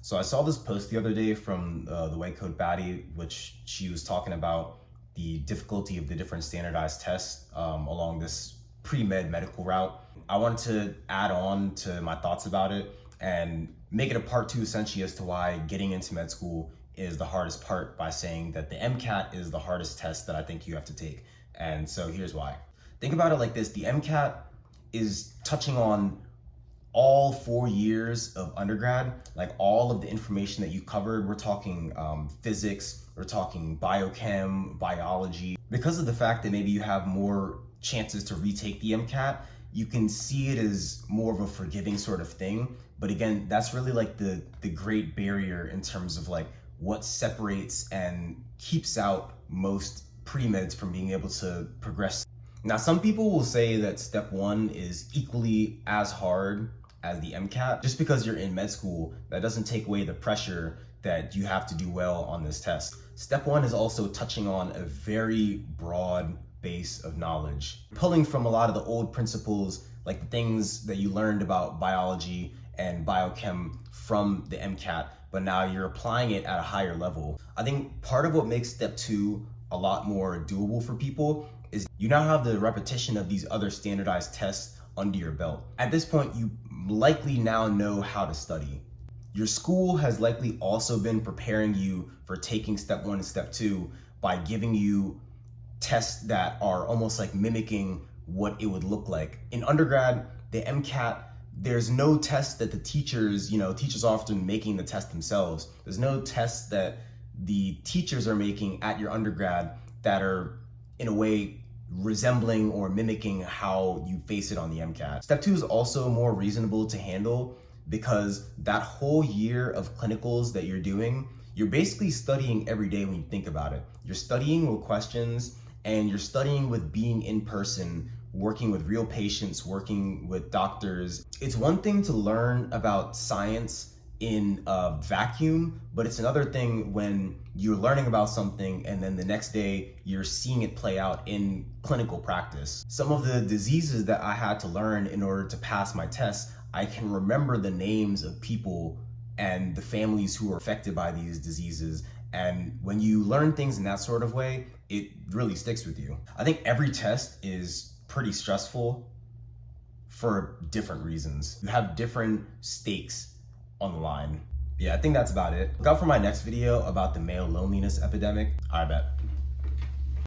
So I saw this post the other day from the White Coat Baddie, which she was talking about the difficulty of the different standardized tests along this pre-med medical route. I wanted to add on to my thoughts about it and make it a part two essentially as to why getting into med school is the hardest part by saying that the MCAT is the hardest test that I think you have to take. And so here's why. Think about it like this. The MCAT is touching on all 4 years of undergrad, like all of the information that you covered. We're talking physics, we're talking biochem, biology. Because of the fact that maybe you have more chances to retake the MCAT, you can see it as more of a forgiving sort of thing. But again, that's really like the great barrier in terms of like what separates and keeps out most pre-meds from being able to progress. Now, some people will say that step one is equally as hard as the MCAT. Just because you're in med school, that doesn't take away the pressure that you have to do well on this test. Step one is also touching on a very broad base of knowledge, pulling from a lot of the old principles, like the things that you learned about biology and biochem from the MCAT, but now you're applying it at a higher level. I think part of what makes step two a lot more doable for people is you now have the repetition of these other standardized tests under your belt. At this point, you likely now know how to study. Your school has likely also been preparing you for taking step one and step two by giving you tests that are almost like mimicking what it would look like. In undergrad, the MCAT, there's no test that the teachers are often making the test themselves. There's no tests that the teachers are making at your undergrad that are in a way resembling or mimicking how you face it on the MCAT. Step two is also more reasonable to handle because that whole year of clinicals that you're doing, you're basically studying every day when you think about it. You're studying with questions and you're studying with being in person, working with real patients, working with doctors. It's one thing to learn about science in a vacuum, but it's another thing when you're learning about something and then the next day you're seeing it play out in clinical practice. Some of the diseases that I had to learn in order to pass my tests, I can remember the names of people and the families who are affected by these diseases. And when you learn things in that sort of way, it really sticks with you. I think every test is pretty stressful for different reasons. You have different stakes on the line. Yeah, I think that's about it. Look out for my next video about the male loneliness epidemic. I bet.